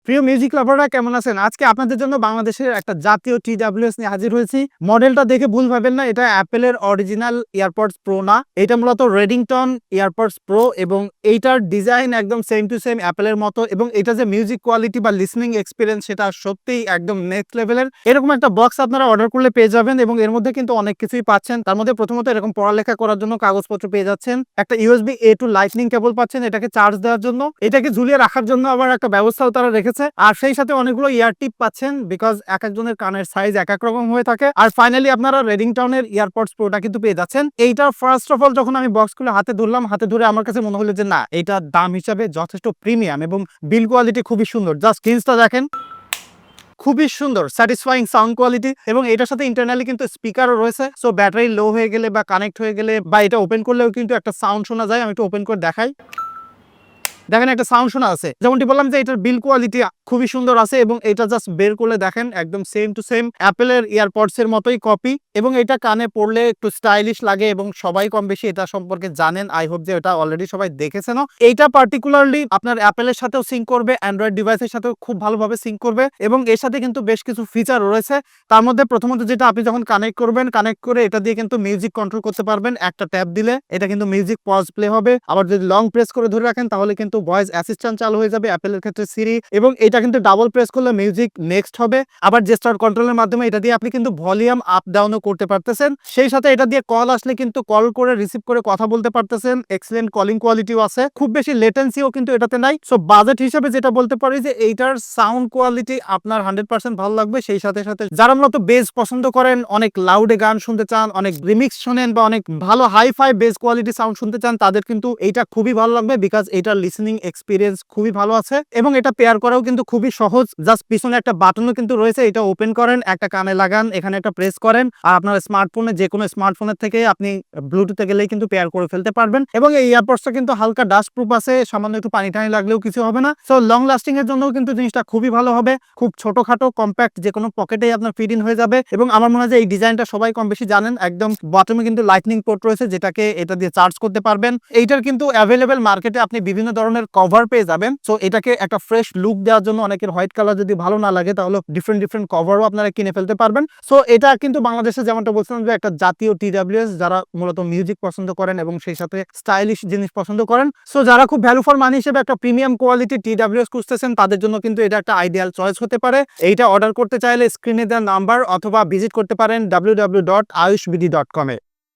প্রিয় মিউজিক লাভাররা কেমন আছেন? আজকে আপনাদের জন্য বাংলাদেশের একটা জাতীয় TWS নিয়ে হাজির হয়েছি। মডেলটা দেখে ভুল ভাবেন না, এটা Apple এর অরিজিনাল এয়ারপডস প্রো না। এটা মূলত রেডিংটন এয়ারপডস প্রো এবং এইটার ডিজাইন একদম সেম টু সেম Apple এর মতো এবং এটা যে মিউজিক কোয়ালিটি বা লিসনিং এক্সপেরিয়েন্স সেটা সত্যিই একদম নেক্সট লেভেলের। এরকম একটা বক্স আপনারা অর্ডার করলে পেয়ে যাবেন এবং এর মধ্যে কিন্তু অনেক কিছুই পাচ্ছেন। তার মধ্যে প্রথমত এরকম পড়ালেখা করার জন্য কাগজপত্র পেয়ে যাচ্ছেন। একটা USB A to লাইটনিং কেবল পাচ্ছেন এটাকে চার্জ দেওয়ার জন্য। এটাকে ঝুলিয়ে রাখার জন্য আবার একটা ব্যবস্থাও তারা রেখেছে। আর সেই সাথে অনেকগুলো ইয়ার টিপ পাচ্ছেন বিকজ এক একজনের কানের সাইজ এক এক রকম হয়ে থাকে। আর ফাইনালি আপনারা রেডিংটনের এয়ারপডস প্রোটা কিন্তু পেয়ে যাচ্ছেন। এইটা ফার্স্ট অফ অল যখন আমি বক্স খুলে হাতে ধরলাম, হাতে ধরে আমার কাছে মনে হলো যে না, এইটার দাম হিসাবে যথেষ্ট প্রিমিয়াম এবং বিল কোয়ালিটি খুবই সুন্দর। জাস্ট জিনিসটা দেখেন, খুবই সুন্দর স্যাটিসফাইং সাউন্ড কোয়ালিটি এবং এটার সাথে ইন্টারনালি কিন্তু স্পিকারও রয়েছে। সো ব্যাটারি লো হয়ে গেলে বা কানেক্ট হয়ে গেলে বা এটা ওপেন করলেও কিন্তু একটা সাউন্ড শোনা যায়। আমি একটু ওপেন করে দেখাই, দেখেন একটা সাউন্ড শোনা আছে। যেমনটি বললাম যে এটার বিল কোয়ালিটি খুবই সুন্দর আছে এবং এটা জাস্ট বের করলে দেখেন একদম সেম টু সেম অ্যাপেলের এয়ারপডস এর মতোই কপি এবং এটা কানে পড়লে একটু স্টাইলিশ লাগে এবং সবাই কম বেশি এটা সম্পর্কে জানেন। আই হোপ যে এটা অলরেডি সবাই দেখেছেনও। এইটা পার্টিকুলারলি আপনার অ্যাপেলের সাথেও সিঙ্ক করবে, অ্যান্ড্রয়েড ডিভাইসের সাথেও খুব ভালোভাবে সিঙ্ক করবে এবং এর সাথে কিন্তু বেশ কিছু ফিচার রয়েছে। তার মধ্যে প্রথমত যেটা, আপনি যখন কানেক্ট করবেন, কানেক্ট করে এটা দিয়ে কিন্তু মিউজিক কন্ট্রোল করতে পারবেন। একটা ট্যাপ দিলে এটা কিন্তু মিউজিক পজ প্লে হবে। আবার যদি লং প্রেস করে ধরে রাখেন তাহলে কিন্তু ভয়েস অ্যাসিস্ট্যান্ট চালু হয়ে যাবে, অ্যাপেলের ক্ষেত্রে সিরি। এবং এটা কিন্তু ডাবল প্রেস করলে মিউজিক নেক্সট হবে। আবার জেস্টার কন্ট্রোলের মাধ্যমে এটা দিয়ে আপনি কিন্তু ভলিউম আপ ডাউনও করতে পারতেছেন। সেই সাথে এটা দিয়ে কল আসলে কিন্তু কল করে রিসিভ করে কথা বলতে পারতেছেন। এক্সেলেন্ট কলিং কোয়ালিটিও আছে, খুব বেশি লেটেন্সিও কিন্তু এটাতে নাই। সো বাজেট হিসেবে যেটা বলতে পারি যে এইটার সাউন্ড কোয়ালিটি আপনার 100% ভালো লাগবে। সেই সাথে সাথে যারা মূলত বেস পছন্দ করেন, অনেক লাউডে গান শুনতে চান, অনেক রিমিক্স শোনেন বা অনেক ভালো হাই-ফাই বেস কোয়ালিটি সাউন্ড শুনতে চান, তাদের কিন্তু এইটা খুবই ভালো লাগবে বিকজ এটার লিসেনিং এক্সপেরিয়েন্স খুবই ভালো আছে এবং এটা পেয়ার করাও কিন্তু খুবই সহজ। জাস্ট পিছনে একটা বাটনও কিন্তু রয়েছে, এটা ওপেন করেন, একটা কানে লাগান, এখানে একটা প্রেস করেন আর আপনার স্মার্টফোনে, যে কোনো স্মার্টফোনের থেকে আপনি ব্লুটুথে গেলেই কিন্তু পেয়ার করে ফেলতে পারবেন। এবং এই এয়ারপডসটা কিন্তু হালকা ডাস্ট প্রুফ আছে, সামান্য একটু পানি টানি লাগলেও কিছু হবে না। সো লং লাস্টিং এর জন্য কিন্তু জিনিসটা খুবই ভালো হবে। খুব ছোটখাটো কম্প্যাক্ট যে কোনো পকেটেই আপনার ফিট ইন হয়ে যাবে এবং আমার মনে হয় যে এই ডিজাইনটা সবাই কম বেশি জানেন। একদম বটমে কিন্তু লাইটনিং পোর্ট রয়েছে যেটাকে এটা দিয়ে চার্জ করতে পারবেন। এইটার কিন্তু অ্যাভেলেবেল মার্কেটে আপনি বিভিন্ন ধরনের কভার পেয়ে যাবেন। সো এটাকে একটা ফ্রেশ লুক দেওয়ার জন্য, অনেকের হোয়াইট কালার যদি ভালো না লাগে তাহলে ডিফারেন্ট কভারও আপনারা কিনে ফেলতে পারবেন। সো এটা কিন্তু বাংলাদেশে যেমনটা বলছিলাম যে একটা জাতীয় TWS, যারা মূলত মিউজিক পছন্দ করেন এবং সেই সাথে স্টাইলিশ জিনিস পছন্দ করেন। সো যারা খুব ভ্যালু ফর মানি হিসেবে একটা প্রিমিয়াম কোয়ালিটি TWS খুঁজতেছেন তাদের জন্য কিন্তু এটা একটা আইডিয়াল চয়েস হতে পারে। এইটা অর্ডার করতে চাইলে স্ক্রিনে দেওয়া নাম্বার অথবা ভিজিট করতে পারেন www.ayushbd.com এ।